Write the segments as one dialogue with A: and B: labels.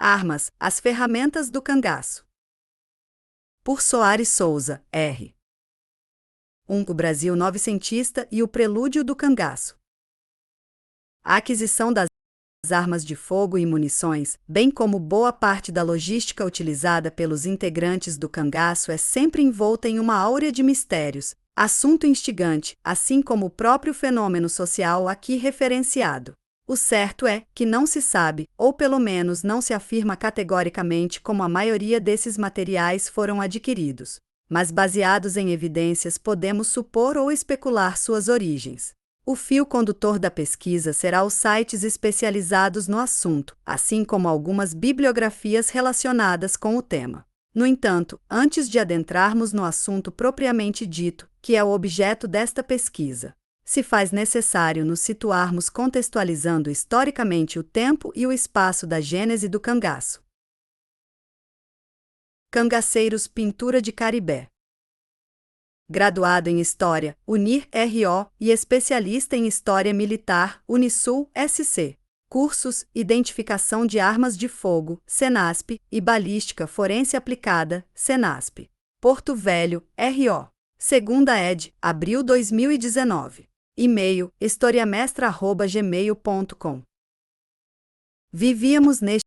A: Armas, as ferramentas do cangaço. Por Soares Souza, R. O Brasil novecentista e o prelúdio do cangaço. A aquisição das armas de fogo e munições, bem como boa parte da logística utilizada pelos integrantes do cangaço é sempre envolta em uma áurea de mistérios, assunto instigante, assim como o próprio fenômeno social aqui referenciado. O certo é que não se sabe, ou pelo menos não se afirma categoricamente como a maioria desses materiais foram adquiridos, mas baseados em evidências podemos supor ou especular suas origens. O fio condutor da pesquisa será os sites especializados no assunto, assim como algumas bibliografias relacionadas com o tema. No entanto, antes de adentrarmos no assunto propriamente dito, que é o objeto desta pesquisa, se faz necessário nos situarmos contextualizando historicamente o tempo e o espaço da gênese do cangaço. Cangaceiros Pintura de Caribé. Graduado em História, UNIR-RO, e especialista em História Militar, Unisul-SC. Cursos, Identificação de Armas de Fogo, Senasp, e Balística Forense Aplicada, Senasp. Porto Velho, RO. Segunda ed., abril 2019. E-mail, historiamestra@gmail.com. Vivíamos neste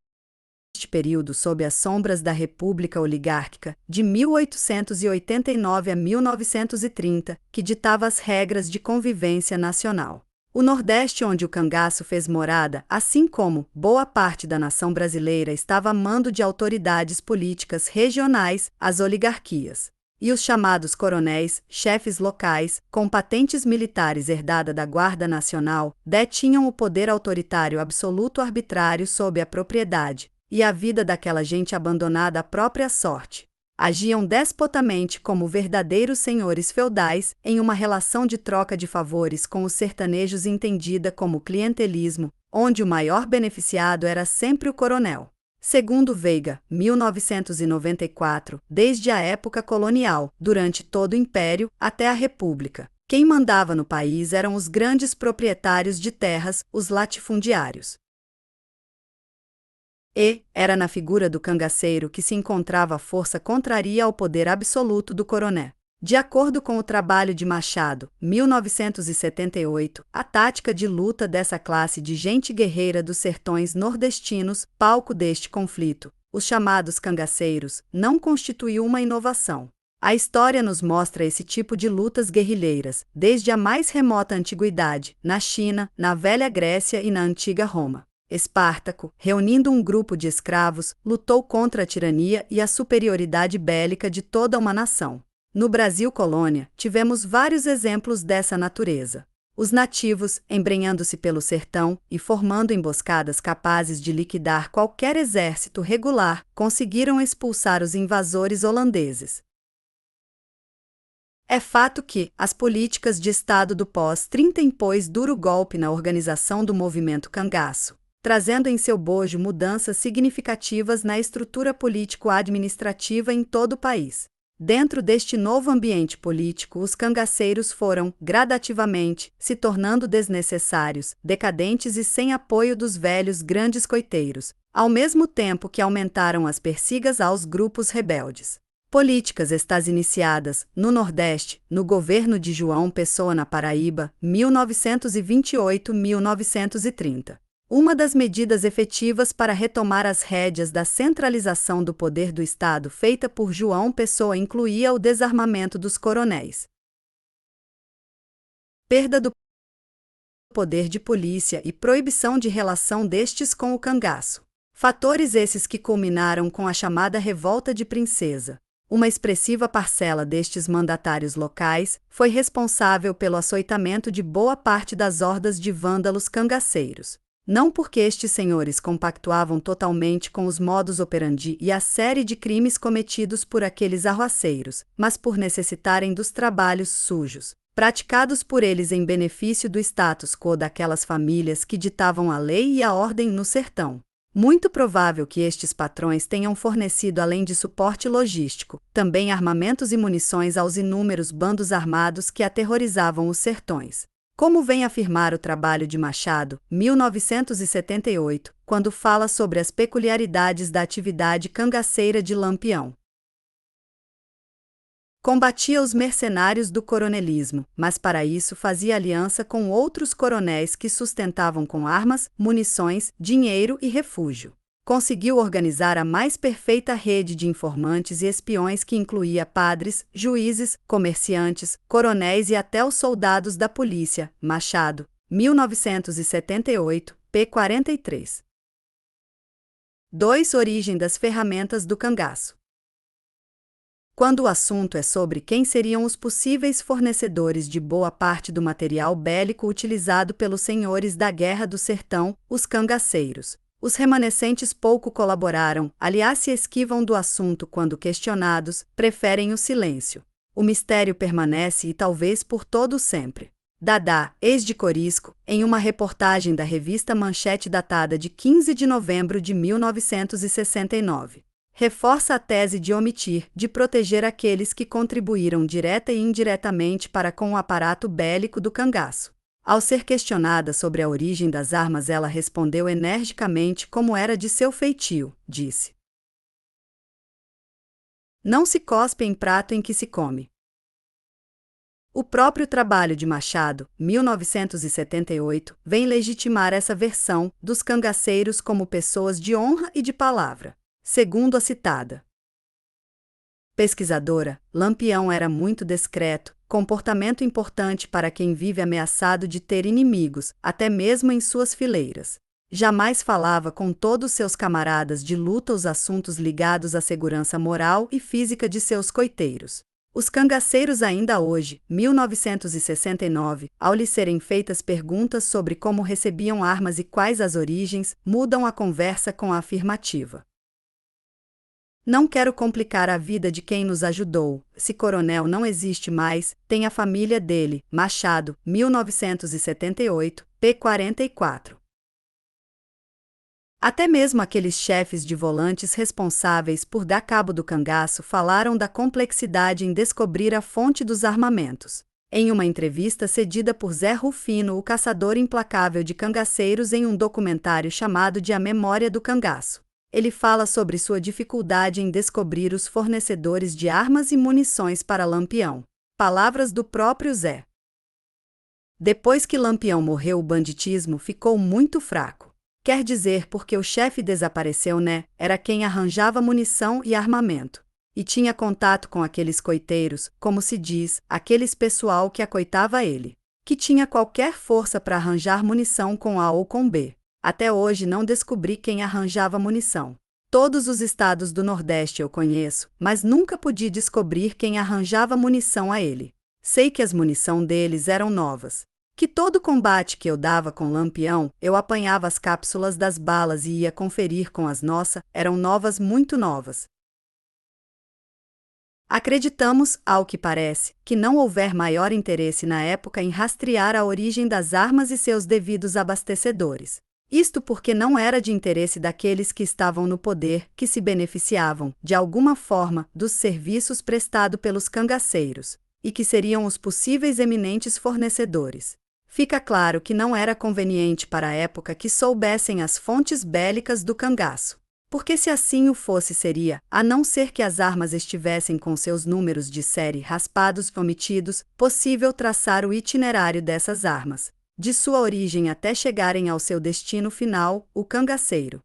A: período sob as sombras da República Oligárquica, de 1889 a 1930, que ditava as regras de convivência nacional. O Nordeste, onde o cangaço fez morada, assim como boa parte da nação brasileira, estava a mando de autoridades políticas regionais, as oligarquias. E os chamados coronéis, chefes locais, com patentes militares herdada da Guarda Nacional, detinham o poder autoritário absoluto arbitrário sobre a propriedade e a vida daquela gente abandonada à própria sorte. Agiam despotamente como verdadeiros senhores feudais em uma relação de troca de favores com os sertanejos entendida como clientelismo, onde o maior beneficiado era sempre o coronel. Segundo Veiga, 1994, desde a época colonial, durante todo o Império, até a República, quem mandava no país eram os grandes proprietários de terras, os latifundiários. E era na figura do cangaceiro que se encontrava a força contrária ao poder absoluto do coroné. De acordo com o trabalho de Machado, 1978, a tática de luta dessa classe de gente guerreira dos sertões nordestinos, palco deste conflito, os chamados cangaceiros, não constituiu uma inovação. A história nos mostra esse tipo de lutas guerrilheiras, desde a mais remota antiguidade, na China, na Velha Grécia e na Antiga Roma. Espartaco, reunindo um grupo de escravos, lutou contra a tirania e a superioridade bélica de toda uma nação. No Brasil colônia, tivemos vários exemplos dessa natureza. Os nativos, embrenhando-se pelo sertão e formando emboscadas capazes de liquidar qualquer exército regular, conseguiram expulsar os invasores holandeses. É fato que as políticas de Estado do pós-30 impôs duro golpe na organização do movimento cangaço, trazendo em seu bojo mudanças significativas na estrutura político-administrativa em todo o país. Dentro deste novo ambiente político, os cangaceiros foram, gradativamente, se tornando desnecessários, decadentes e sem apoio dos velhos grandes coiteiros, ao mesmo tempo que aumentaram as persigas aos grupos rebeldes. Políticas estas iniciadas, no Nordeste, no governo de João Pessoa na Paraíba, 1928-1930. Uma das medidas efetivas para retomar as rédeas da centralização do poder do Estado feita por João Pessoa incluía o desarmamento dos coronéis. Perda do poder de polícia e proibição de relação destes com o cangaço. Fatores esses que culminaram com a chamada Revolta de Princesa. Uma expressiva parcela destes mandatários locais foi responsável pelo açoitamento de boa parte das hordas de vândalos cangaceiros. Não porque estes senhores compactuavam totalmente com os modus operandi e a série de crimes cometidos por aqueles arruaceiros, mas por necessitarem dos trabalhos sujos, praticados por eles em benefício do status quo daquelas famílias que ditavam a lei e a ordem no sertão. Muito provável que estes patrões tenham fornecido, além de suporte logístico, também armamentos e munições aos inúmeros bandos armados que aterrorizavam os sertões. Como vem afirmar o trabalho de Machado, 1978, quando fala sobre as peculiaridades da atividade cangaceira de Lampião. Combatia os mercenários do coronelismo, mas para isso fazia aliança com outros coronéis que sustentavam com armas, munições, dinheiro e refúgio. Conseguiu organizar a mais perfeita rede de informantes e espiões que incluía padres, juízes, comerciantes, coronéis e até os soldados da polícia. Machado, 1978, p. 43. 2. Origem das ferramentas do cangaço. Quando o assunto é sobre quem seriam os possíveis fornecedores de boa parte do material bélico utilizado pelos senhores da Guerra do Sertão, os cangaceiros, os remanescentes pouco colaboraram, aliás se esquivam do assunto quando questionados, preferem o silêncio. O mistério permanece e talvez por todo sempre. Dadá, ex de Corisco, em uma reportagem da revista Manchete datada de 15 de novembro de 1969. Reforça a tese de omitir, de proteger aqueles que contribuíram direta e indiretamente para com o aparato bélico do cangaço. Ao ser questionada sobre a origem das armas, ela respondeu energicamente como era de seu feitio, disse: "Não se cospe em prato em que se come." O próprio trabalho de Machado, 1978, vem legitimar essa versão dos cangaceiros como pessoas de honra e de palavra. Segundo a citada pesquisadora, Lampião era muito discreto, comportamento importante para quem vive ameaçado de ter inimigos, até mesmo em suas fileiras. Jamais falava com todos seus camaradas de luta os assuntos ligados à segurança moral e física de seus coiteiros. Os cangaceiros ainda hoje, 1969, ao lhes serem feitas perguntas sobre como recebiam armas e quais as origens, mudam a conversa com a afirmativa: "Não quero complicar a vida de quem nos ajudou. Se coronel não existe mais, tem a família dele." Machado, 1978, p. 44. Até mesmo aqueles chefes de volantes responsáveis por dar cabo do cangaço falaram da complexidade em descobrir a fonte dos armamentos. Em uma entrevista cedida por Zé Rufino, o caçador implacável de cangaceiros, em um documentário chamado de A Memória do Cangaço, ele fala sobre sua dificuldade em descobrir os fornecedores de armas e munições para Lampião. Palavras do próprio Zé: "Depois que Lampião morreu, o banditismo ficou muito fraco. Quer dizer, porque o chefe desapareceu, né? Era quem arranjava munição e armamento. E tinha contato com aqueles coiteiros, como se diz, aqueles pessoal que acoitava ele. Que tinha qualquer força para arranjar munição com A ou com B. Até hoje não descobri quem arranjava munição. Todos os estados do Nordeste eu conheço, mas nunca pude descobrir quem arranjava munição a ele. Sei que as munição deles eram novas. Que todo combate que eu dava com Lampião, eu apanhava as cápsulas das balas e ia conferir com as nossas, eram novas, muito novas." Acreditamos, ao que parece, que não houver maior interesse na época em rastrear a origem das armas e seus devidos abastecedores. Isto porque não era de interesse daqueles que estavam no poder, que se beneficiavam, de alguma forma, dos serviços prestados pelos cangaceiros, e que seriam os possíveis eminentes fornecedores. Fica claro que não era conveniente para a época que soubessem as fontes bélicas do cangaço. Porque se assim o fosse seria, a não ser que as armas estivessem com seus números de série raspados ou omitidos, possível traçar o itinerário dessas armas, de sua origem até chegarem ao seu destino final, o cangaceiro.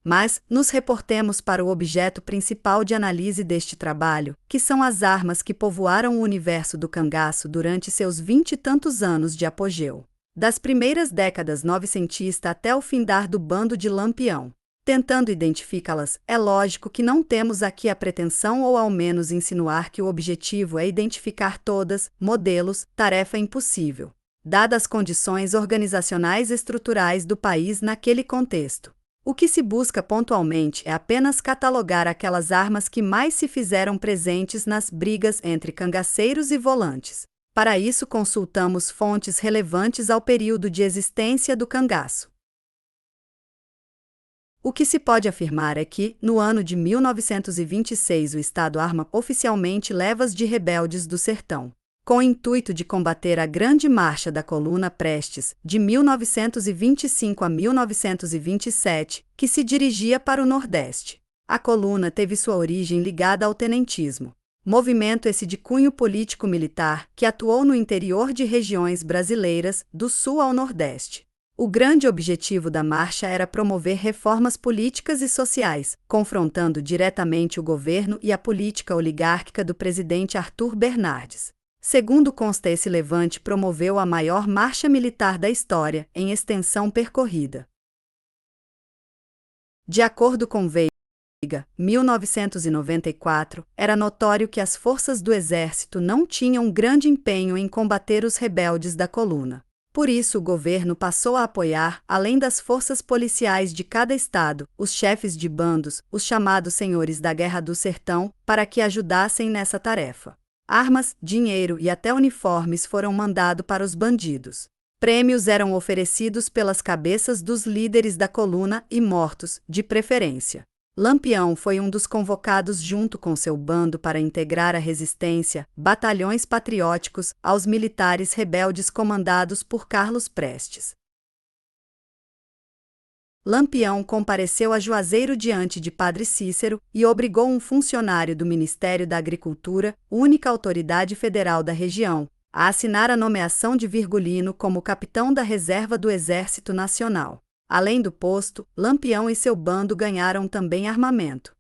A: Mas, nos reportemos para o objeto principal de análise deste trabalho, que são as armas que povoaram o universo do cangaço durante seus 20 e tantos anos de apogeu. Das primeiras décadas novecentistas até o findar do bando de Lampião. Tentando identificá-las, é lógico que não temos aqui a pretensão ou ao menos insinuar que o objetivo é identificar todas, modelos, tarefa impossível, dadas as condições organizacionais e estruturais do país naquele contexto. O que se busca pontualmente é apenas catalogar aquelas armas que mais se fizeram presentes nas brigas entre cangaceiros e volantes. Para isso consultamos fontes relevantes ao período de existência do cangaço. O que se pode afirmar é que, no ano de 1926, o Estado arma oficialmente levas de rebeldes do sertão. Com o intuito de combater a Grande Marcha da Coluna Prestes, de 1925 a 1927, que se dirigia para o Nordeste. A coluna teve sua origem ligada ao tenentismo. Movimento esse de cunho político-militar que atuou no interior de regiões brasileiras, do sul ao nordeste. O grande objetivo da marcha era promover reformas políticas e sociais, confrontando diretamente o governo e a política oligárquica do presidente Arthur Bernardes. Segundo consta, esse levante promoveu a maior marcha militar da história, em extensão percorrida. De acordo com Veiga, 1994, era notório que as forças do exército não tinham grande empenho em combater os rebeldes da coluna. Por isso, o governo passou a apoiar, além das forças policiais de cada estado, os chefes de bandos, os chamados senhores da Guerra do Sertão, para que ajudassem nessa tarefa. Armas, dinheiro e até uniformes foram mandados para os bandidos. Prêmios eram oferecidos pelas cabeças dos líderes da coluna e mortos, de preferência. Lampião foi um dos convocados junto com seu bando para integrar a resistência, batalhões patrióticos, aos militares rebeldes comandados por Carlos Prestes. Lampião compareceu a Juazeiro diante de Padre Cícero e obrigou um funcionário do Ministério da Agricultura, única autoridade federal da região, a assinar a nomeação de Virgulino como capitão da reserva do Exército Nacional. Além do posto, Lampião e seu bando ganharam também armamento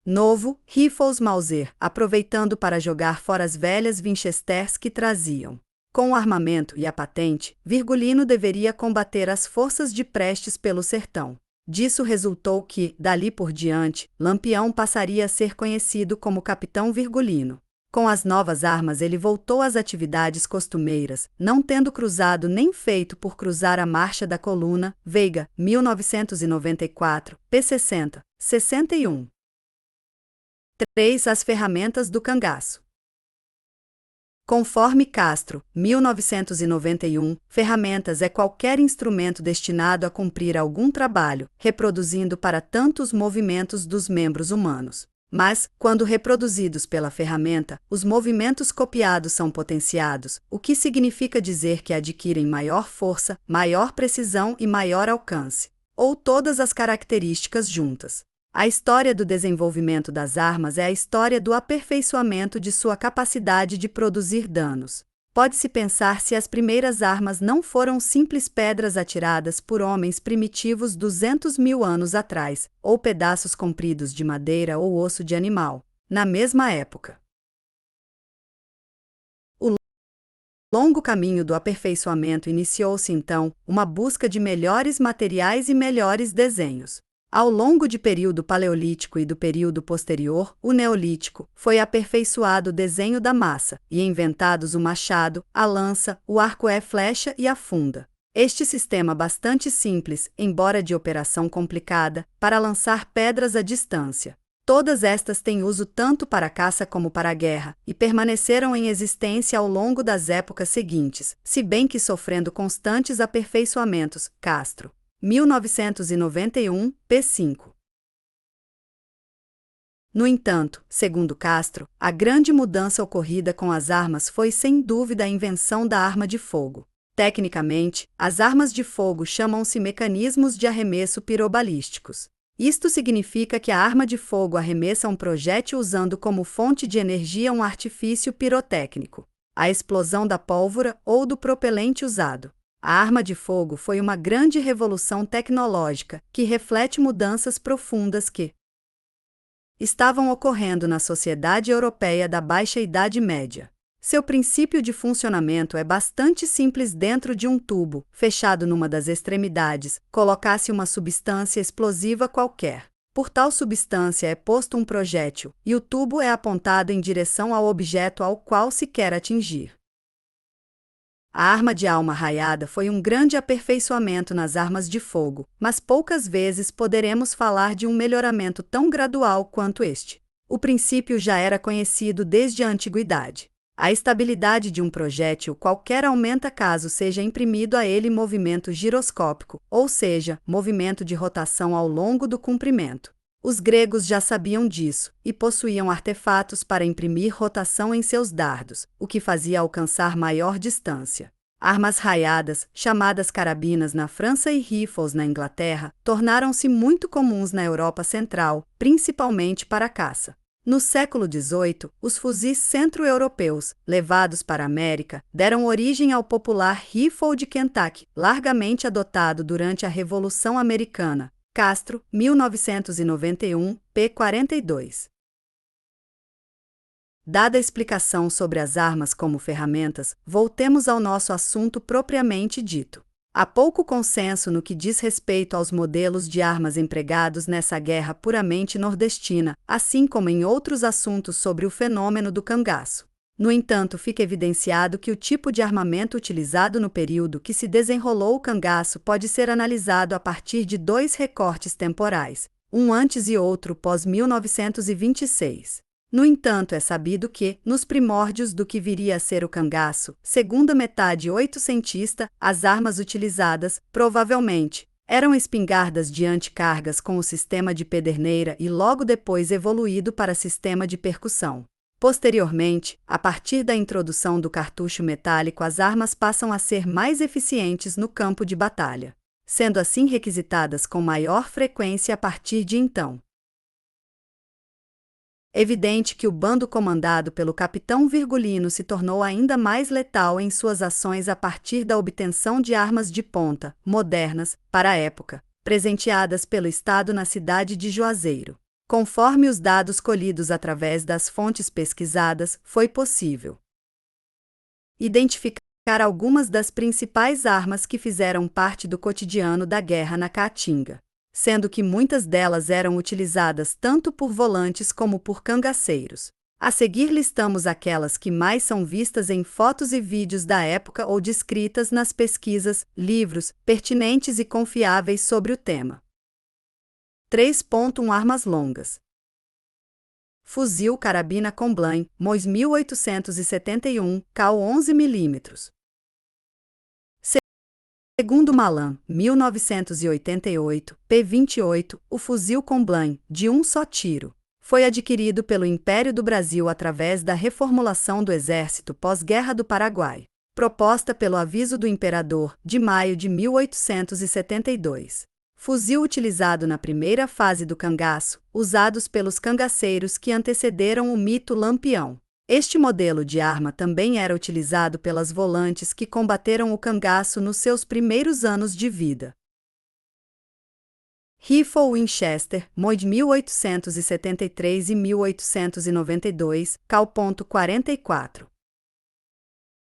A: novo, rifles Mauser, aproveitando para jogar fora as velhas Winchesters que traziam. Com o armamento e a patente, Virgulino deveria combater as forças de Prestes pelo sertão. Disso resultou que, dali por diante, Lampião passaria a ser conhecido como Capitão Virgulino. Com as novas armas ele voltou às atividades costumeiras, não tendo cruzado nem feito por cruzar a marcha da coluna. Veiga, 1994, p. 60, 61. 3. As ferramentas do cangaço. Conforme Castro, 1991, ferramentas é qualquer instrumento destinado a cumprir algum trabalho, reproduzindo para tanto os movimentos dos membros humanos. Mas, quando reproduzidos pela ferramenta, os movimentos copiados são potenciados, o que significa dizer que adquirem maior força, maior precisão e maior alcance, ou todas as características juntas. A história do desenvolvimento das armas é a história do aperfeiçoamento de sua capacidade de produzir danos. Pode-se pensar se as primeiras armas não foram simples pedras atiradas por homens primitivos 200 mil anos atrás, ou pedaços compridos de madeira ou osso de animal, na mesma época. O longo caminho do aperfeiçoamento iniciou-se então, uma busca de melhores materiais e melhores desenhos. Ao longo do período paleolítico e do período posterior, o neolítico, foi aperfeiçoado o desenho da massa, e inventados o machado, a lança, o arco e flecha e a funda. Este sistema bastante simples, embora de operação complicada, para lançar pedras à distância. Todas estas têm uso tanto para a caça como para a guerra, e permaneceram em existência ao longo das épocas seguintes, se bem que sofrendo constantes aperfeiçoamentos. Castro, 1991, p. 5. No entanto, segundo Castro, a grande mudança ocorrida com as armas foi sem dúvida a invenção da arma de fogo. Tecnicamente, as armas de fogo chamam-se mecanismos de arremesso pirobalísticos. Isto significa que a arma de fogo arremessa um projétil usando como fonte de energia um artifício pirotécnico, a explosão da pólvora ou do propelente usado. A arma de fogo foi uma grande revolução tecnológica que reflete mudanças profundas que estavam ocorrendo na sociedade europeia da Baixa Idade Média. Seu princípio de funcionamento é bastante simples. Dentro de um tubo, fechado numa das extremidades, coloca-se uma substância explosiva qualquer. Por tal substância é posto um projétil, e o tubo é apontado em direção ao objeto ao qual se quer atingir. A arma de alma raiada foi um grande aperfeiçoamento nas armas de fogo, mas poucas vezes poderemos falar de um melhoramento tão gradual quanto este. O princípio já era conhecido desde a antiguidade. A estabilidade de um projétil qualquer aumenta caso seja imprimido a ele movimento giroscópico, ou seja, movimento de rotação ao longo do comprimento. Os gregos já sabiam disso, e possuíam artefatos para imprimir rotação em seus dardos, o que fazia alcançar maior distância. Armas raiadas, chamadas carabinas na França e rifles na Inglaterra, tornaram-se muito comuns na Europa Central, principalmente para a caça. No século XVIII, os fuzis centro-europeus, levados para a América, deram origem ao popular rifle de Kentucky, largamente adotado durante a Revolução Americana. Castro, 1991, p. 42. Dada a explicação sobre as armas como ferramentas, voltemos ao nosso assunto propriamente dito. Há pouco consenso no que diz respeito aos modelos de armas empregados nessa guerra puramente nordestina, assim como em outros assuntos sobre o fenômeno do cangaço. No entanto, fica evidenciado que o tipo de armamento utilizado no período que se desenrolou o cangaço pode ser analisado a partir de dois recortes temporais, um antes e outro pós-1926. No entanto, é sabido que, nos primórdios do que viria a ser o cangaço, segunda metade oitocentista, as armas utilizadas, provavelmente, eram espingardas de anticargas com o sistema de pederneira e logo depois evoluído para sistema de percussão. Posteriormente, a partir da introdução do cartucho metálico, as armas passam a ser mais eficientes no campo de batalha, sendo assim requisitadas com maior frequência a partir de então. Evidente que o bando comandado pelo capitão Virgulino se tornou ainda mais letal em suas ações a partir da obtenção de armas de ponta, modernas, para a época, presenteadas pelo Estado na cidade de Juazeiro. Conforme os dados colhidos através das fontes pesquisadas, foi possível identificar algumas das principais armas que fizeram parte do cotidiano da guerra na Caatinga, sendo que muitas delas eram utilizadas tanto por volantes como por cangaceiros. A seguir listamos aquelas que mais são vistas em fotos e vídeos da época ou descritas nas pesquisas, livros, pertinentes e confiáveis sobre o tema. 3.1 Armas longas. Fuzil carabina Comblain, MOS 1871, cal 11 mm. Segundo Malan, 1988, p. 28, o fuzil Comblain, de um só tiro, foi adquirido pelo Império do Brasil através da reformulação do Exército pós-Guerra do Paraguai, proposta pelo Aviso do Imperador, de maio de 1872. Fuzil utilizado na primeira fase do cangaço, usados pelos cangaceiros que antecederam o mito Lampião. Este modelo de arma também era utilizado pelas volantes que combateram o cangaço nos seus primeiros anos de vida. Rifle Winchester, MOI 1873 e 1892, cal.44.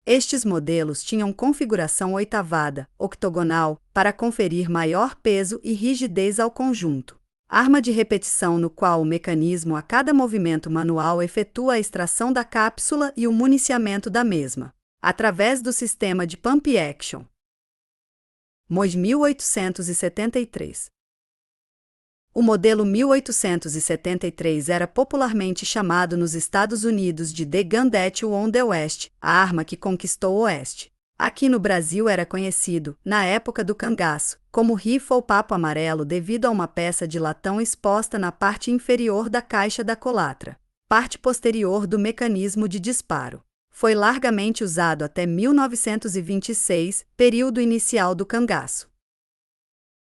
A: Estes modelos tinham configuração oitavada, octogonal, para conferir maior peso e rigidez ao conjunto. Arma de repetição no qual o mecanismo a cada movimento manual efetua a extração da cápsula e o municiamento da mesma, através do sistema de pump action. MOI 1873. O modelo 1873 era popularmente chamado nos Estados Unidos de The Gun That Won the West, a arma que conquistou o Oeste. Aqui no Brasil era conhecido, na época do cangaço, como rifle papo amarelo devido a uma peça de latão exposta na parte inferior da caixa da culatra, parte posterior do mecanismo de disparo. Foi largamente usado até 1926, período inicial do cangaço.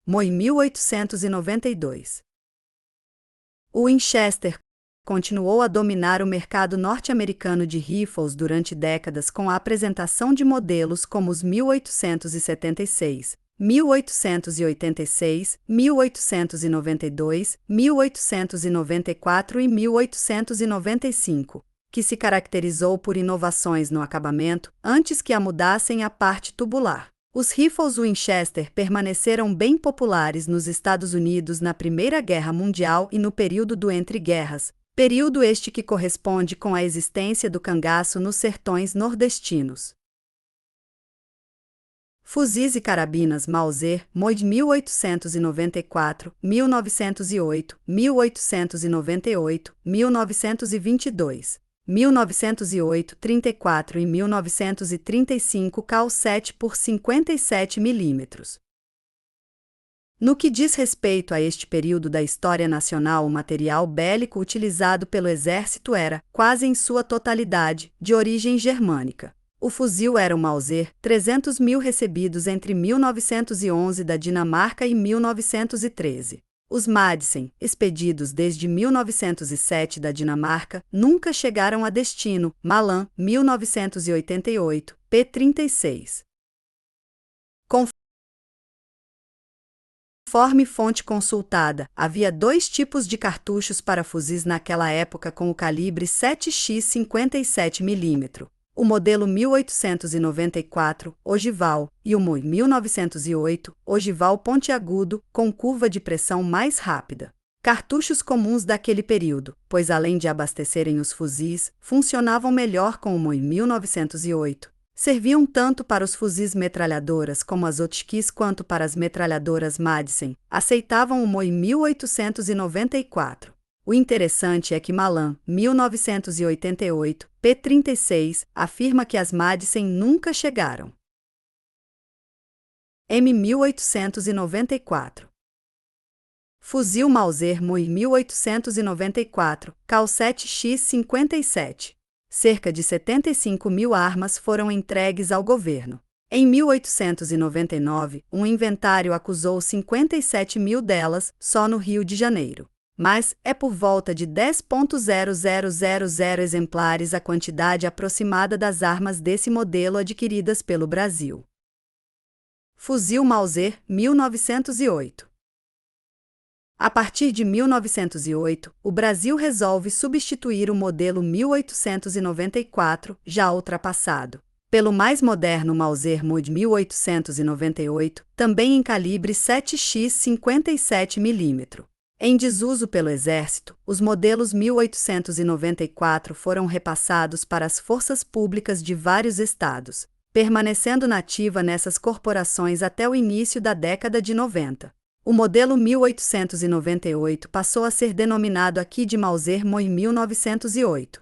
A: MOI 1892. O Winchester continuou a dominar o mercado norte-americano de rifles durante décadas com a apresentação de modelos como os 1876, 1886, 1892, 1894 e 1895, que se caracterizou por inovações no acabamento antes que a mudassem à parte tubular. Os rifles Winchester permaneceram bem populares nos Estados Unidos na Primeira Guerra Mundial e no período do Entre-Guerras, período este que corresponde com a existência do cangaço nos sertões nordestinos. Fuzis e carabinas Mauser, MOI 1894, 1908, 1898, 1922. 1908, 34 e 1935 cal 7 por 57 mm. No que diz respeito a este período da história nacional, o material bélico utilizado pelo exército era, quase em sua totalidade, de origem germânica. O fuzil era o Mauser 300.000 recebidos entre 1911 da Dinamarca e 1913. Os Madsen, expedidos desde 1907 da Dinamarca, nunca chegaram a destino. Malan, 1988, p. 36. Conforme fonte consultada, havia dois tipos de cartuchos para fuzis naquela época com o calibre 7x 57 mm. O modelo 1894, ogival, e o 1908, ogival pontiagudo, com curva de pressão mais rápida. Cartuchos comuns daquele período, pois além de abastecerem os fuzis, funcionavam melhor com o 1908. Serviam tanto para os fuzis metralhadoras como as Hotchkiss quanto para as metralhadoras Madsen. Aceitavam o MOI 1894. O interessante é que Malan, 1988, p. 36, afirma que as Madsen nunca chegaram. M. 1894. Fuzil Mauser MOI 1894, cal 7x 57. Cerca de 75.000 armas foram entregues ao governo. Em 1899, um inventário acusou 57.000 delas, só no Rio de Janeiro. Mas é por volta de 10.0000 exemplares a quantidade aproximada das armas desse modelo adquiridas pelo Brasil. Fuzil Mauser, 1908. A partir de 1908, o Brasil resolve substituir o modelo 1894, já ultrapassado, pelo mais moderno Mauser MOD 1898, também em calibre 7x 57 mm. Em desuso pelo Exército, os modelos 1894 foram repassados para as forças públicas de vários estados, permanecendo na ativa nessas corporações até o início da década de 90. O modelo 1898 passou a ser denominado aqui de Mauser MOI 1908.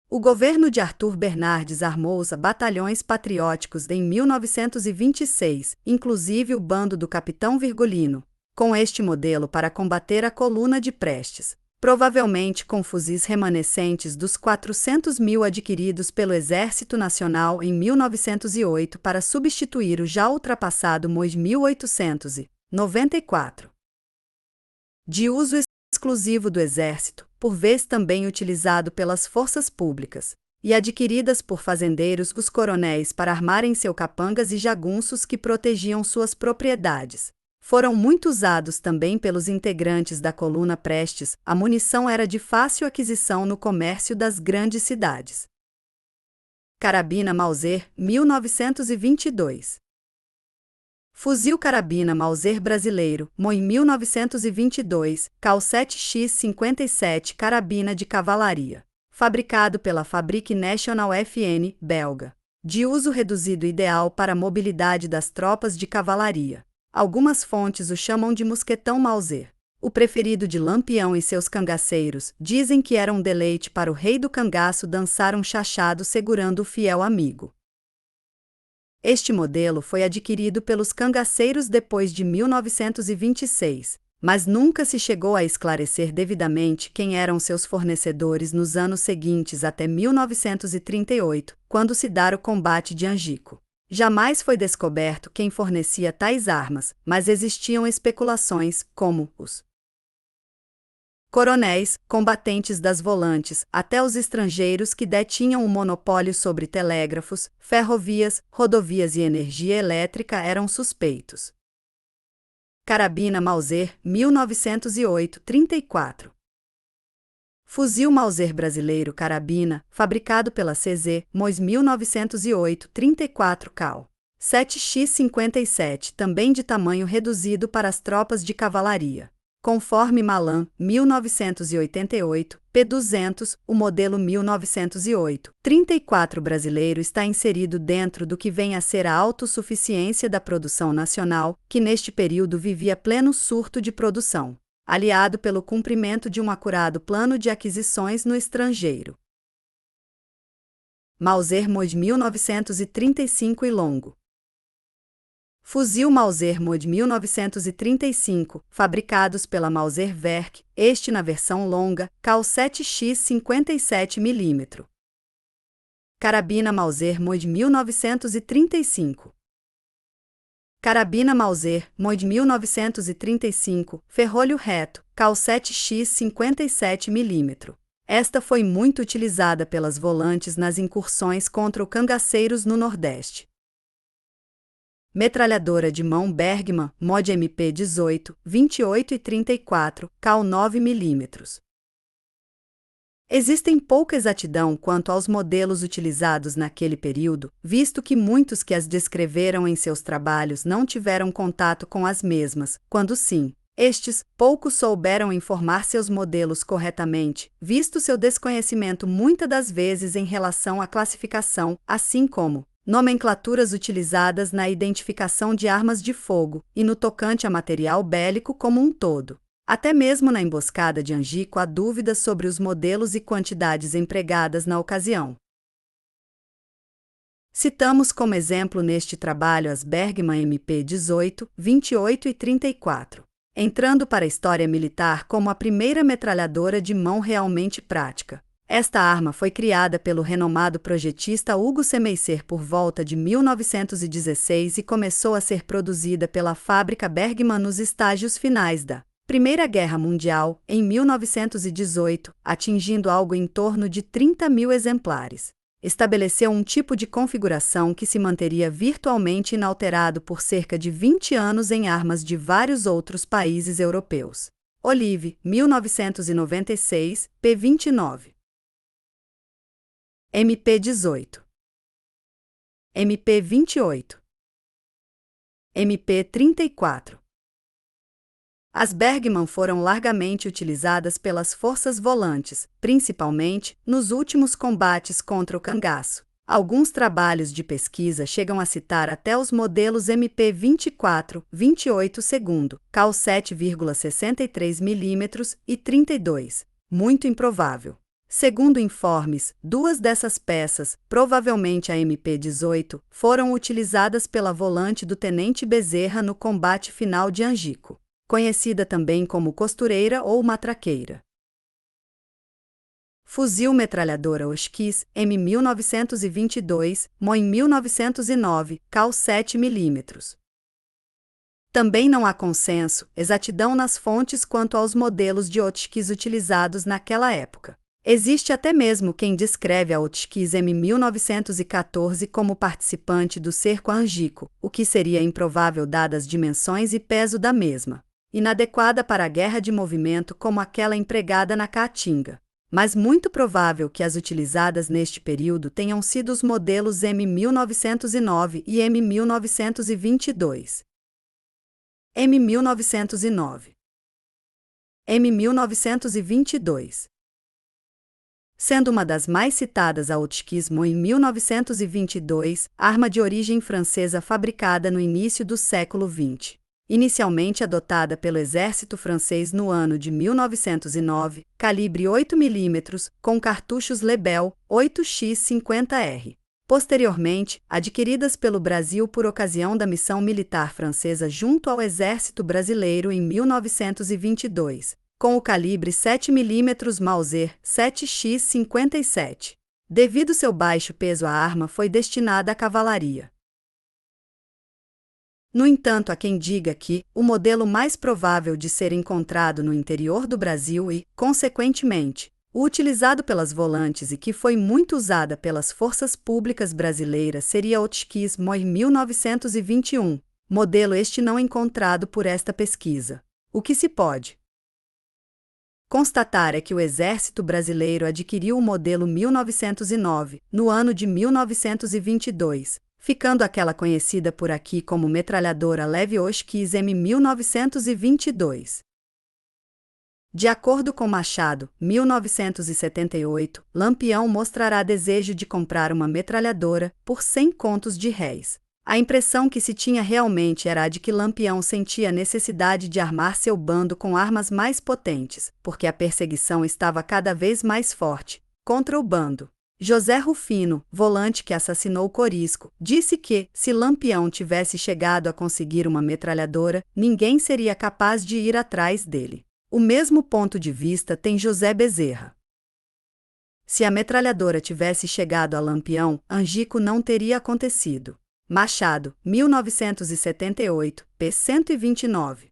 A: O governo de Arthur Bernardes armou os batalhões patrióticos em 1926, inclusive o bando do Capitão Virgulino, com este modelo para combater a coluna de Prestes, provavelmente com fuzis remanescentes dos 400.000 adquiridos pelo Exército Nacional em 1908 para substituir o já ultrapassado MOI 1894. De uso exclusivo do Exército, por vez também utilizado pelas forças públicas, e adquiridas por fazendeiros os coronéis para armarem seus capangas e jagunços que protegiam suas propriedades. Foram muito usados também pelos integrantes da coluna Prestes. A munição era de fácil aquisição no comércio das grandes cidades. Carabina Mauser, 1922. Fuzil Carabina Mauser brasileiro, MOI 1922, cal 7x 57, carabina de cavalaria. Fabricado pela Fabrique National FN, belga. De uso reduzido ideal para a mobilidade das tropas de cavalaria. Algumas fontes o chamam de mosquetão Mauser. O preferido de Lampião e seus cangaceiros, dizem que era um deleite para o rei do cangaço dançar um chachado segurando o fiel amigo. Este modelo foi adquirido pelos cangaceiros depois de 1926, mas nunca se chegou a esclarecer devidamente quem eram seus fornecedores nos anos seguintes até 1938, quando se dar o combate de Angico. Jamais foi descoberto quem fornecia tais armas, mas existiam especulações, como os coronéis, combatentes das volantes, até os estrangeiros que detinham o monopólio sobre telégrafos, ferrovias, rodovias e energia elétrica eram suspeitos. Carabina Mauser, 1908, 34. Fuzil Mauser brasileiro carabina, fabricado pela CZ, MOIS 1908, 34 cal. 7x 57, também de tamanho reduzido para as tropas de cavalaria. Conforme Malan, 1988, p. 200, o modelo 1908, 34 brasileiro está inserido dentro do que vem a ser a autossuficiência da produção nacional, que neste período vivia pleno surto de produção, aliado pelo cumprimento de um acurado plano de aquisições no estrangeiro. Mauser MOI 1935 e longo. Fuzil Mauser Mod 1935, fabricados pela Mauser Werk, este na versão longa, cal 7x 57 mm. Carabina Mauser Mod 1935. Carabina Mauser Mod 1935, ferrolho reto, cal 7x 57 mm. Esta foi muito utilizada pelas volantes nas incursões contra os cangaceiros no Nordeste. Metralhadora de mão Bergmann, Mod MP-18, 28 e 34, cal 9 mm. Existem pouca exatidão quanto aos modelos utilizados naquele período, visto que muitos que as descreveram em seus trabalhos não tiveram contato com as mesmas, quando sim, estes, poucos souberam informar seus modelos corretamente, visto seu desconhecimento muitas das vezes em relação à classificação, assim como nomenclaturas utilizadas na identificação de armas de fogo e no tocante a material bélico como um todo. Até mesmo na emboscada de Angico há dúvidas sobre os modelos e quantidades empregadas na ocasião. Citamos como exemplo neste trabalho as Bergmann MP-18, 28 e 34, entrando para a história militar como a primeira metralhadora de mão realmente prática. Esta arma foi criada pelo renomado projetista Hugo Semeisser por volta de 1916 e começou a ser produzida pela fábrica Bergmann nos estágios finais da Primeira Guerra Mundial, em 1918, atingindo algo em torno de 30 mil exemplares. Estabeleceu um tipo de configuração que se manteria virtualmente inalterado por cerca de 20 anos em armas de vários outros países europeus. Olive, 1996, p. 29. MP-18, MP-28, MP-34. As Bergmann foram largamente utilizadas pelas forças volantes, principalmente nos últimos combates contra o cangaço. Alguns trabalhos de pesquisa chegam a citar até os modelos MP-24, 28 segundo, cal 7,63 mm e 32. Muito improvável. Segundo informes, duas dessas peças, provavelmente a MP-18, foram utilizadas pela volante do Tenente Bezerra no combate final de Angico, conhecida também como costureira ou matraqueira. Fuzil metralhadora Oshkis, M1922, Mo em 1909, cal 7 mm. Também não há consenso, exatidão nas fontes quanto aos modelos de Oshkis utilizados naquela época. Existe até mesmo quem descreve a Oshkis M1914 como participante do cerco a Angico, o que seria improvável dadas as dimensões e peso da mesma. Inadequada para a guerra de movimento como aquela empregada na Caatinga, mas muito provável que as utilizadas neste período tenham sido os modelos M1909 e M1922. M1909, M1922. Sendo uma das mais citadas a Oshkis Mo em 1922, arma de origem francesa fabricada no início do século XX. Inicialmente adotada pelo exército francês no ano de 1909, calibre 8 mm, com cartuchos Lebel 8x50R. Posteriormente, adquiridas pelo Brasil por ocasião da missão militar francesa junto ao exército brasileiro em 1922, com o calibre 7 mm Mauser 7x57. Devido seu baixo peso, a arma foi destinada à cavalaria. No entanto, há quem diga que o modelo mais provável de ser encontrado no interior do Brasil e, consequentemente, o utilizado pelas volantes e que foi muito usada pelas forças públicas brasileiras seria a Oshkis Mo em 1921, modelo este não encontrado por esta pesquisa. O que se pode constatar é que o Exército Brasileiro adquiriu o modelo 1909, no ano de 1922, ficando aquela conhecida por aqui como metralhadora leve Oshkis M1922. De acordo com Machado, 1978, Lampião mostrará desejo de comprar uma metralhadora por 100 contos de réis. A impressão que se tinha realmente era a de que Lampião sentia a necessidade de armar seu bando com armas mais potentes, porque a perseguição estava cada vez mais forte contra o bando José Rufino, volante que assassinou Corisco, disse que, se Lampião tivesse chegado a conseguir uma metralhadora, ninguém seria capaz de ir atrás dele. O mesmo ponto de vista tem José Bezerra. Se a metralhadora tivesse chegado a Lampião, Angico não teria acontecido. Machado, 1978, p. 129.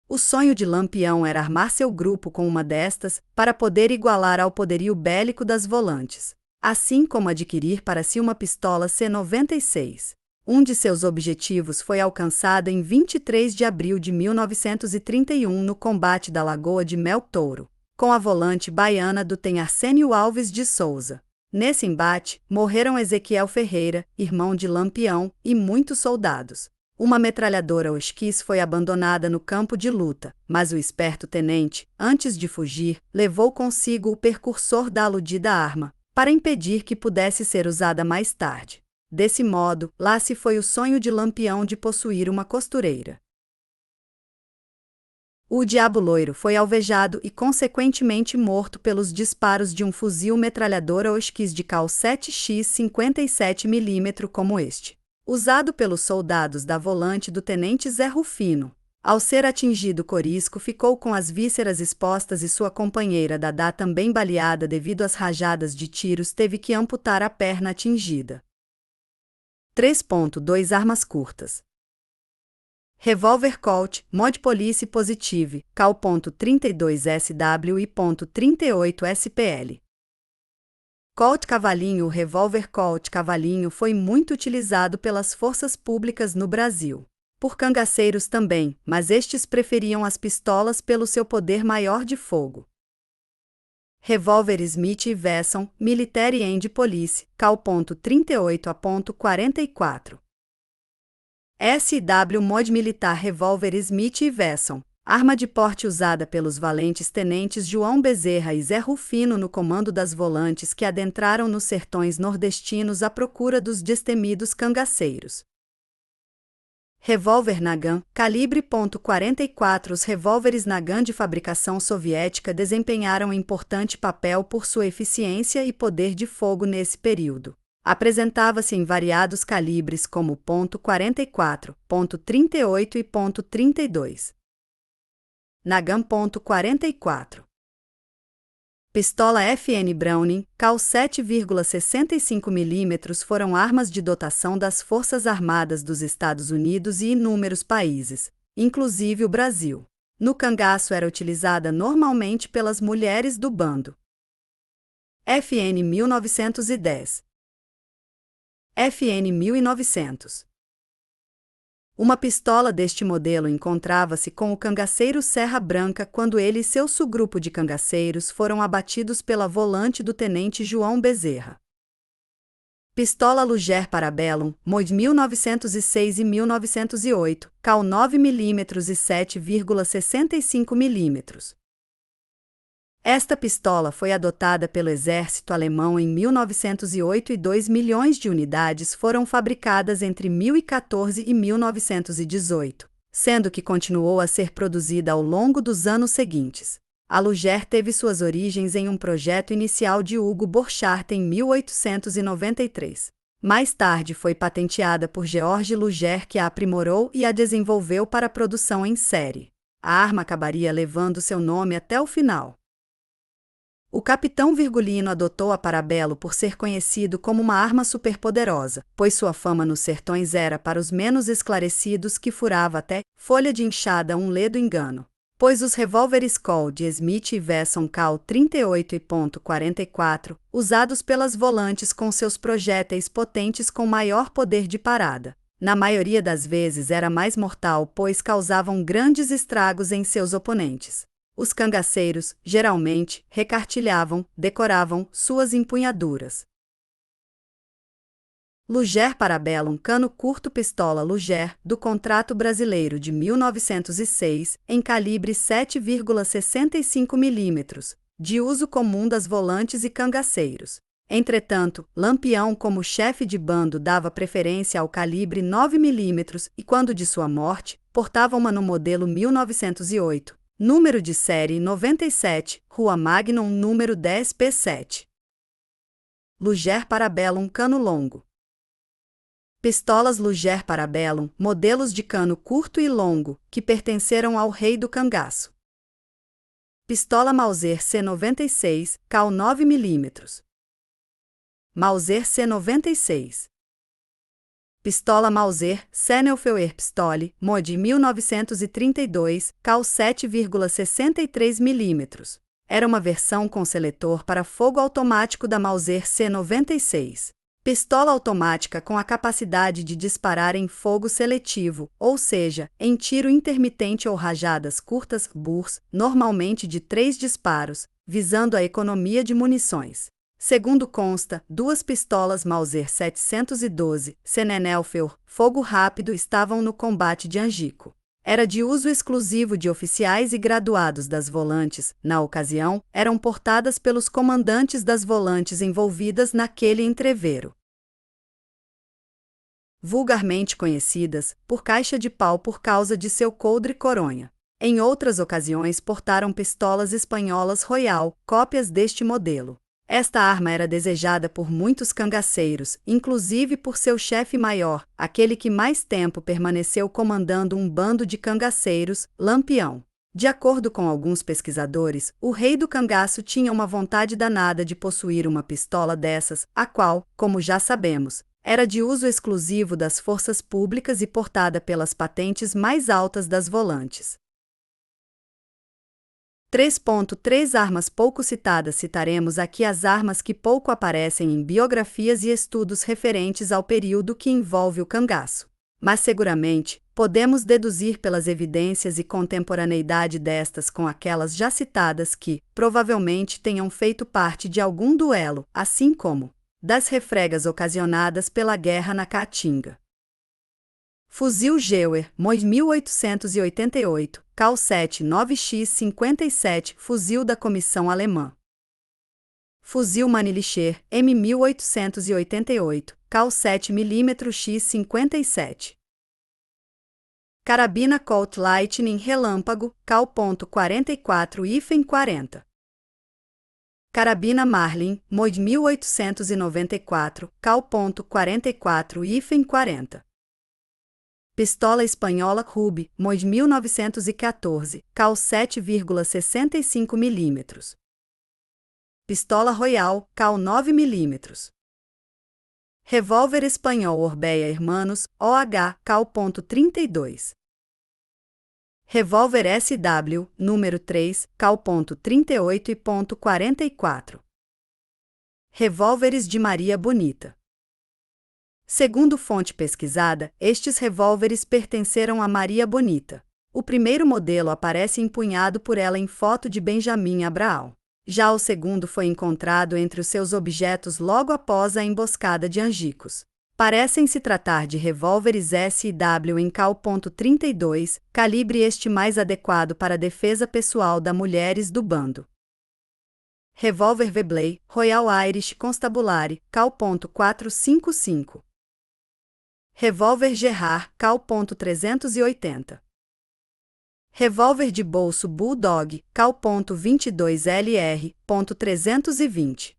A: O sonho de Lampião era armar seu grupo com uma destas, para poder igualar ao poderio bélico das volantes, assim como adquirir para si uma pistola C-96. Um de seus objetivos foi alcançado em 23 de abril de 1931 no combate da Lagoa de Mel Touro, com a volante baiana do tem Arsênio Alves de Souza. Nesse embate, morreram Ezequiel Ferreira, irmão de Lampião, e muitos soldados. Uma metralhadora Oskis foi abandonada no campo de luta, mas o esperto tenente, antes de fugir, levou consigo o precursor da aludida arma, para impedir que pudesse ser usada mais tarde. Desse modo, lá se foi o sonho de Lampião de possuir uma costureira. O Diabo Loiro foi alvejado e consequentemente morto pelos disparos de um fuzil metralhadora Oskis de cal 7x 57 mm como este, usado pelos soldados da volante do tenente Zé Rufino. Ao ser atingido Corisco ficou com as vísceras expostas e sua companheira Dadá, também baleada devido às rajadas de tiros, teve que amputar a perna atingida. 3.2 Armas curtas. Revólver Colt, Mod Police Positive, cal.32 SW e .38 SPL. Colt Cavalinho. O revólver Colt Cavalinho foi muito utilizado pelas forças públicas no Brasil. Por cangaceiros também, mas estes preferiam as pistolas pelo seu poder maior de fogo. Revólver Smith & Wesson, Military and Police, cal.38 a .44. SW Mod Militar Revólver Smith & Wesson, arma de porte usada pelos valentes tenentes João Bezerra e Zé Rufino no comando das volantes que adentraram nos sertões nordestinos à procura dos destemidos cangaceiros. Revólver Nagant, calibre .44. Os revólveres Nagant de fabricação soviética desempenharam importante papel por sua eficiência e poder de fogo nesse período. Apresentava-se em variados calibres como .44, .38 e .32. Nagant .44. Pistola FN Browning, cal 7,65 mm foram armas de dotação das Forças Armadas dos Estados Unidos e inúmeros países, inclusive o Brasil. No cangaço era utilizada normalmente pelas mulheres do bando. FN 1910. FN 1900. Uma pistola deste modelo encontrava-se com o cangaceiro Serra Branca quando ele e seu subgrupo de cangaceiros foram abatidos pela volante do tenente João Bezerra. Pistola Luger Parabellum, Mod 1906 e 1908, cal 9 mm e 7,65 mm. Esta pistola foi adotada pelo exército alemão em 1908 e 2 milhões de unidades foram fabricadas entre 1014 e 1918, sendo que continuou a ser produzida ao longo dos anos seguintes. A Luger teve suas origens em um projeto inicial de Hugo Borchardt em 1893. Mais tarde foi patenteada por George Luger, que a aprimorou e a desenvolveu para produção em série. A arma acabaria levando seu nome até o final. O capitão Virgulino adotou a Parabellum por ser conhecido como uma arma superpoderosa, pois sua fama nos sertões era para os menos esclarecidos que furava até folha de enxada um ledo engano. Pois os revólveres Colt de Smith & Wesson cal 38 e .44, usados pelas volantes com seus projéteis potentes com maior poder de parada, na maioria das vezes era mais mortal, pois causavam grandes estragos em seus oponentes. Os cangaceiros, geralmente, recartilhavam, decoravam suas empunhaduras. Luger Parabellum cano curto pistola Luger, do Contrato Brasileiro de 1906, em calibre 7,65 mm, de uso comum das volantes e cangaceiros. Entretanto, Lampião, como chefe de bando, dava preferência ao calibre 9 mm e, quando de sua morte, portava uma no modelo 1908. Número de série 97, Rua Magnum número 10 P7. Luger Parabellum cano longo. Pistolas Luger Parabellum, modelos de cano curto e longo, que pertenceram ao rei do cangaço. Pistola Mauser C96, cal 9 mm. Mauser C96. Pistola Mauser Senelfeuerpistole, mod 1932, cal 7,63 mm. Era uma versão com seletor para fogo automático da Mauser C96. Pistola automática com a capacidade de disparar em fogo seletivo, ou seja, em tiro intermitente ou rajadas curtas, bursts, normalmente de 3 disparos, visando a economia de munições. Segundo consta, 2 pistolas Mauser 712, Senenelfeur, fogo rápido estavam no combate de Angico. Era de uso exclusivo de oficiais e graduados das volantes, na ocasião, eram portadas pelos comandantes das volantes envolvidas naquele entrevero. Vulgarmente conhecidas, por caixa de pau por causa de seu coldre coronha. Em outras ocasiões portaram pistolas espanholas Royal, cópias deste modelo. Esta arma era desejada por muitos cangaceiros, inclusive por seu chefe maior, aquele que mais tempo permaneceu comandando um bando de cangaceiros, Lampião. De acordo com alguns pesquisadores, o rei do cangaço tinha uma vontade danada de possuir uma pistola dessas, a qual, como já sabemos, era de uso exclusivo das forças públicas e portada pelas patentes mais altas das volantes. 3.3 Armas pouco citadas. Citaremos aqui as armas que pouco aparecem em biografias e estudos referentes ao período que envolve o cangaço. Mas seguramente, podemos deduzir pelas evidências e contemporaneidade destas com aquelas já citadas que, provavelmente, tenham feito parte de algum duelo, assim como das refregas ocasionadas pela guerra na Caatinga. Fuzil Gewehr, mod 1888, cal 7 9x57, fuzil da Comissão Alemã. Fuzil Mannlicher, M 1888, cal 7 mm x57. Carabina Colt Lightning Relâmpago, cal .44-40. Carabina Marlin, mod 1894, cal .44-40. Pistola espanhola Ruby, mod 1914, cal 7,65 mm. Pistola Royal, cal 9 mm. Revólver espanhol Orbea Hermanos, OH, cal .32. Revólver SW, número 3, cal .38 e .44. Revólveres de Maria Bonita. Segundo fonte pesquisada, estes revólveres pertenceram a Maria Bonita. O primeiro modelo aparece empunhado por ela em foto de Benjamin Abraão. Já o segundo foi encontrado entre os seus objetos logo após a emboscada de Angicos. Parecem se tratar de revólveres SW em cal .32, calibre este mais adequado para a defesa pessoal das mulheres do bando. Revólver Webley, Royal Irish Constabulary, cal .455. Revólver Gerard, cal .380. Revólver de bolso Bulldog, cal .22 LR, .320.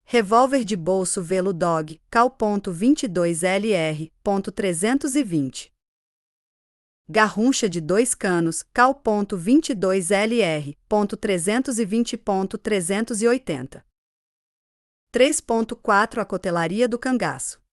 A: Revólver de bolso Velo Dog, cal .22 LR, .320. Garruncha de 2 canos, cal .22 LR, .320.380. 3.4 A cotelaria do cangaço.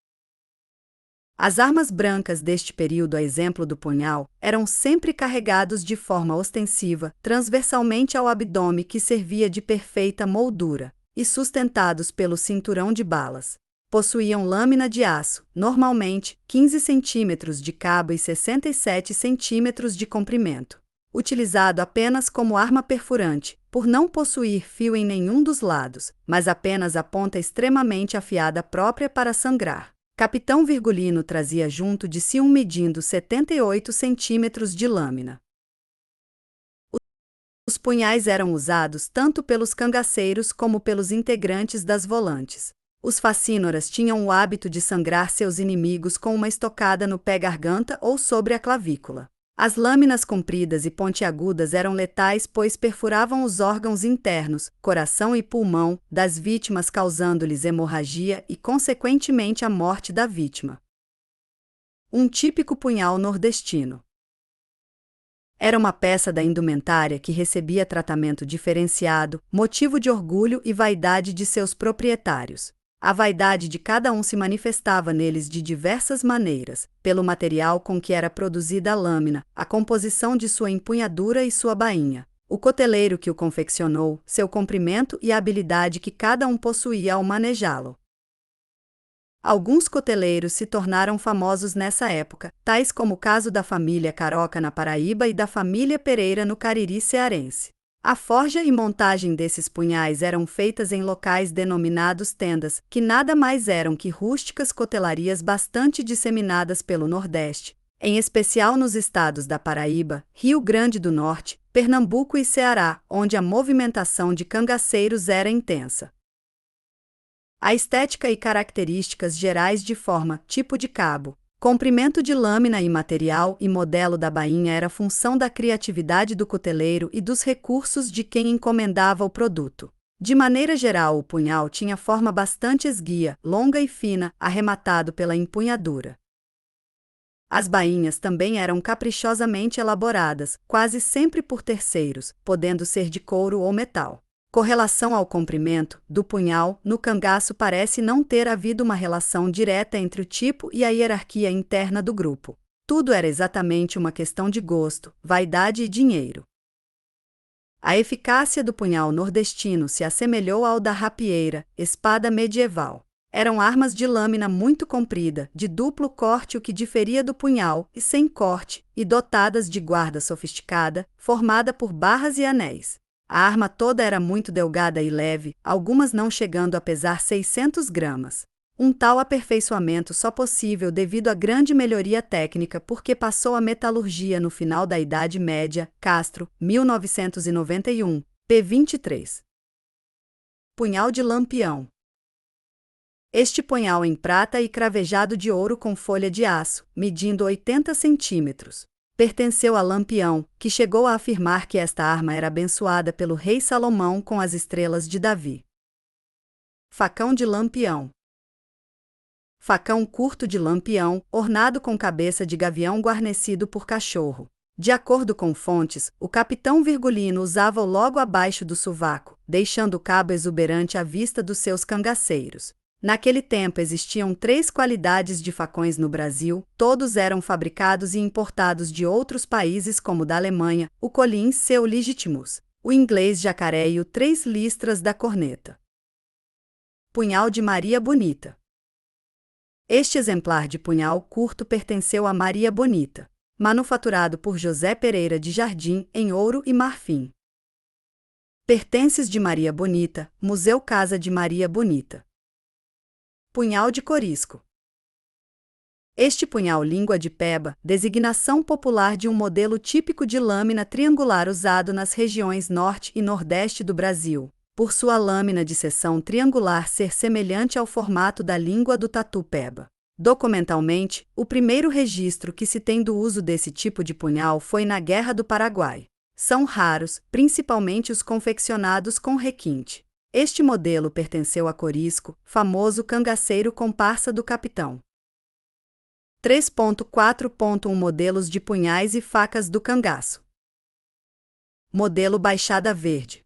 A: As armas brancas deste período, a exemplo do punhal, eram sempre carregados de forma ostensiva, transversalmente ao abdômen que servia de perfeita moldura, e sustentados pelo cinturão de balas. Possuíam lâmina de aço, normalmente 15 cm de cabo e 67 cm de comprimento. Utilizado apenas como arma perfurante, por não possuir fio em nenhum dos lados, mas apenas a ponta extremamente afiada própria para sangrar. Capitão Virgulino trazia junto de si medindo 78 centímetros de lâmina. Os punhais eram usados tanto pelos cangaceiros como pelos integrantes das volantes. Os facínoras tinham o hábito de sangrar seus inimigos com uma estocada no pé-garganta ou sobre a clavícula. As lâminas compridas e pontiagudas eram letais pois perfuravam os órgãos internos, coração e pulmão, das vítimas causando-lhes hemorragia e, consequentemente, a morte da vítima. Um típico punhal nordestino. Era uma peça da indumentária que recebia tratamento diferenciado, motivo de orgulho e vaidade de seus proprietários. A vaidade de cada um se manifestava neles de diversas maneiras, pelo material com que era produzida a lâmina, a composição de sua empunhadura e sua bainha, o coteleiro que o confeccionou, seu comprimento e a habilidade que cada um possuía ao manejá-lo. Alguns coteleiros se tornaram famosos nessa época, tais como o caso da família Caroca na Paraíba e da família Pereira no Cariri cearense. A forja e montagem desses punhais eram feitas em locais denominados tendas, que nada mais eram que rústicas cotelarias bastante disseminadas pelo Nordeste, em especial nos estados da Paraíba, Rio Grande do Norte, Pernambuco e Ceará, onde a movimentação de cangaceiros era intensa. A estética e características gerais de forma, tipo de cabo, comprimento de lâmina e material e modelo da bainha era função da criatividade do coteleiro e dos recursos de quem encomendava o produto. De maneira geral, o punhal tinha forma bastante esguia, longa e fina, arrematado pela empunhadura. As bainhas também eram caprichosamente elaboradas, quase sempre por terceiros, podendo ser de couro ou metal. Com relação ao comprimento do punhal, no cangaço parece não ter havido uma relação direta entre o tipo e a hierarquia interna do grupo. Tudo era exatamente uma questão de gosto, vaidade e dinheiro. A eficácia do punhal nordestino se assemelhou ao da rapieira, espada medieval. Eram armas de lâmina muito comprida, de duplo corte, o que diferia do punhal, e sem corte, e dotadas de guarda sofisticada, formada por barras e anéis. A arma toda era muito delgada e leve, algumas não chegando a pesar 600 gramas. Um tal aperfeiçoamento só possível devido à grande melhoria técnica porque passou a metalurgia no final da Idade Média, Castro, 1991, p. 23. Punhal de lampião. Este punhal em prata e cravejado de ouro com folha de aço, medindo 80 centímetros. Pertenceu a Lampião, que chegou a afirmar que esta arma era abençoada pelo rei Salomão com as estrelas de Davi. Facão de Lampião. Facão curto de lampião, ornado com cabeça de gavião guarnecido por cachorro. De acordo com fontes, o capitão Virgulino usava-o logo abaixo do sovaco, deixando o cabo exuberante à vista dos seus cangaceiros. Naquele tempo existiam 3 qualidades de facões no Brasil, todos eram fabricados e importados de outros países como da Alemanha, o Collins seu Legitimus, o inglês jacaré e o 3 listras da corneta. Punhal de Maria Bonita. Este exemplar de punhal curto pertenceu a Maria Bonita, manufaturado por José Pereira de Jardim em ouro e marfim. Pertences de Maria Bonita, Museu Casa de Maria Bonita. Punhal de corisco. Este punhal língua de peba, designação popular de um modelo típico de lâmina triangular usado nas regiões norte e nordeste do Brasil, por sua lâmina de seção triangular ser semelhante ao formato da língua do tatu-peba. Documentalmente, o primeiro registro que se tem do uso desse tipo de punhal foi na Guerra do Paraguai. São raros, principalmente os confeccionados com requinte. Este modelo pertenceu a Corisco, famoso cangaceiro comparsa do capitão. 3.4.1 Modelos de punhais e facas do cangaço. Modelo Baixada Verde.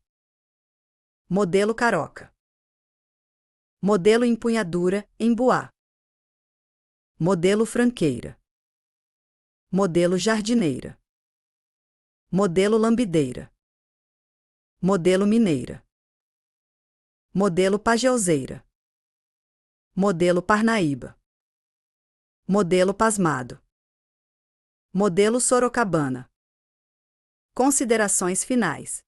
A: Modelo Caroca. Modelo Empunhadura, Embuá. Modelo Franqueira. Modelo Jardineira. Modelo Lambideira. Modelo Mineira. Modelo Pajeuzeira. Modelo Parnaíba. Modelo Pasmado. Modelo Sorocabana. Considerações finais.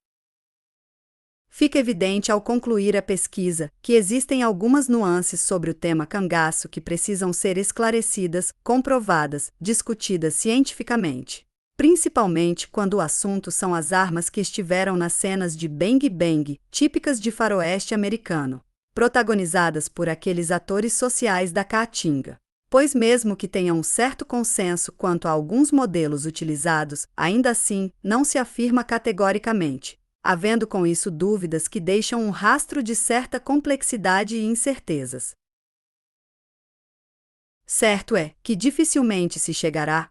A: Fica evidente ao concluir a pesquisa que existem algumas nuances sobre o tema cangaço que precisam ser esclarecidas, comprovadas, discutidas cientificamente. Principalmente quando o assunto são as armas que estiveram nas cenas de Bang Bang, típicas de faroeste americano, protagonizadas por aqueles atores sociais da Caatinga. pois mesmo que tenha um certo consenso quanto a alguns modelos utilizados, ainda assim, não se afirma categoricamente, havendo com isso dúvidas que deixam um rastro de certa complexidade e incertezas. Certo é que dificilmente se chegará,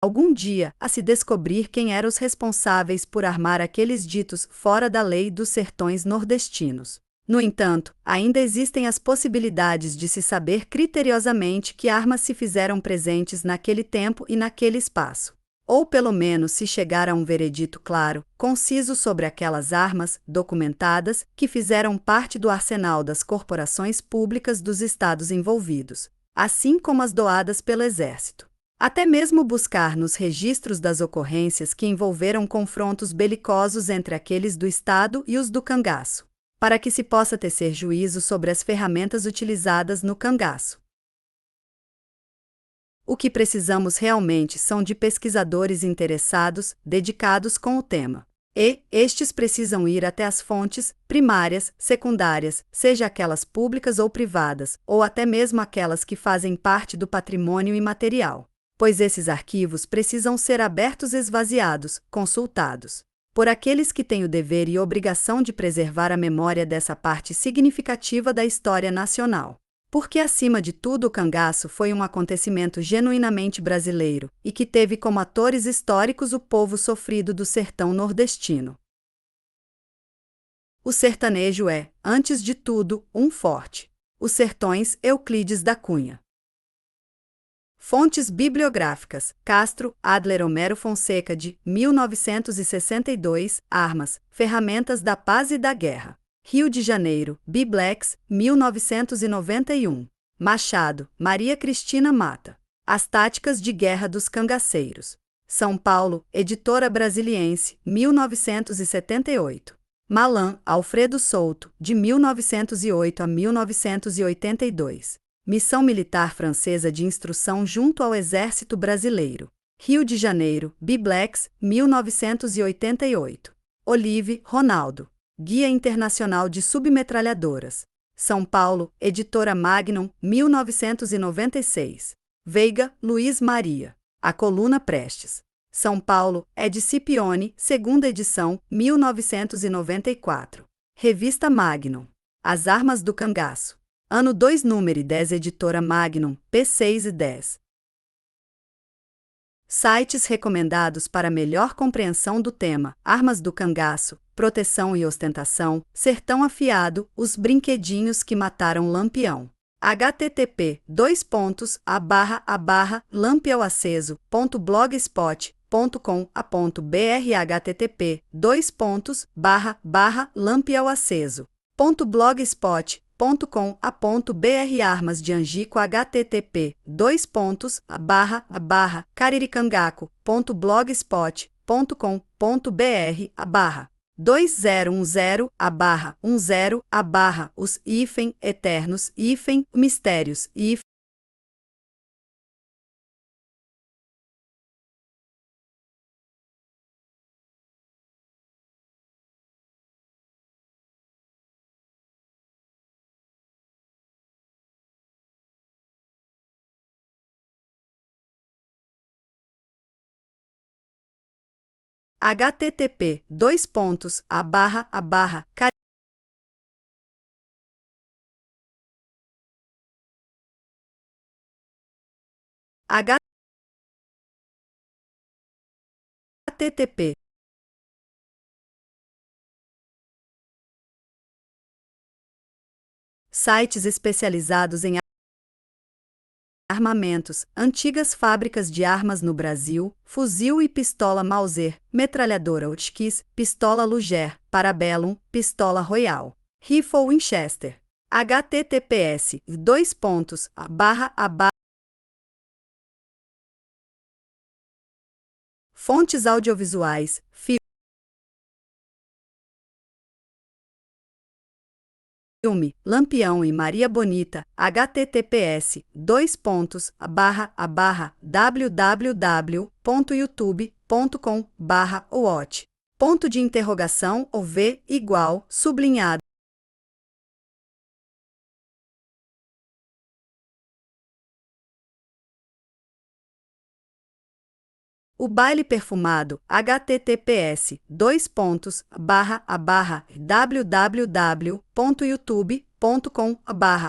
A: algum dia, a se descobrir quem eram os responsáveis por armar aqueles ditos fora da lei dos sertões nordestinos. No entanto, ainda existem as possibilidades de se saber criteriosamente que armas se fizeram presentes naquele tempo e naquele espaço. Ou pelo menos se chegar a um veredito claro, conciso sobre aquelas armas, documentadas, que fizeram parte do arsenal das corporações públicas dos estados envolvidos, assim como as doadas pelo Exército. Até mesmo buscar nos registros das ocorrências que envolveram confrontos belicosos entre aqueles do Estado e os do cangaço, para que se possa tecer juízo sobre as ferramentas utilizadas no cangaço. O que precisamos realmente são de pesquisadores interessados, dedicados com o tema. E estes precisam ir até as fontes, primárias, secundárias, seja aquelas públicas ou privadas, ou até mesmo aquelas que fazem parte do patrimônio imaterial, pois esses arquivos precisam ser abertos e esvaziados, consultados, por aqueles que têm o dever e obrigação de preservar a memória dessa parte significativa da história nacional. Porque, acima de tudo, o cangaço foi um acontecimento genuinamente brasileiro, e que teve como atores históricos o povo sofrido do sertão nordestino. O sertanejo é, antes de tudo, um forte. Os Sertões, Euclides da Cunha. Fontes bibliográficas: Castro, Adler Homero Fonseca de 1962, Armas, Ferramentas da Paz e da Guerra. Rio de Janeiro, Biblex, 1991. Machado, Maria Cristina Mata. As Táticas de Guerra dos Cangaceiros. São Paulo, Editora Brasiliense, 1978. Malan, Alfredo Souto, de 1908 a 1982. Missão Militar Francesa de Instrução junto ao Exército Brasileiro. Rio de Janeiro, Biblex, 1988. Olive, Ronaldo. Guia Internacional de Submetralhadoras. São Paulo, Editora Magnum, 1996. Veiga, Luiz Maria. A Coluna Prestes. São Paulo, Ed Scipione, segunda edição, 1994. Revista Magnum. As Armas do Cangaço. Ano 2, número 10, Editora Magnum, P6 e 10. Sites recomendados para melhor compreensão do tema: Armas do Cangaço, Proteção e Ostentação, Sertão Afiado, Os Brinquedinhos que Mataram Lampião. http://lampiãoaceso.blogspot.com.br http://lampiãoaceso.blogspot.com.br Armas de Angico http://cariricangaco.blogspot.com.br 2010 os eternos mistérios http://car http sites especializados em armamentos, antigas fábricas de armas no Brasil, fuzil e pistola Mauser, metralhadora Hotchkiss, pistola Luger, Parabellum, pistola Royal, rifle Winchester. https://. Fontes audiovisuais, filme, Lampião e Maria Bonita, https://www.youtube.com/watch. Ponto de interrogação ou V igual, sublinhado. O Baile Perfumado, https://www.youtube.com/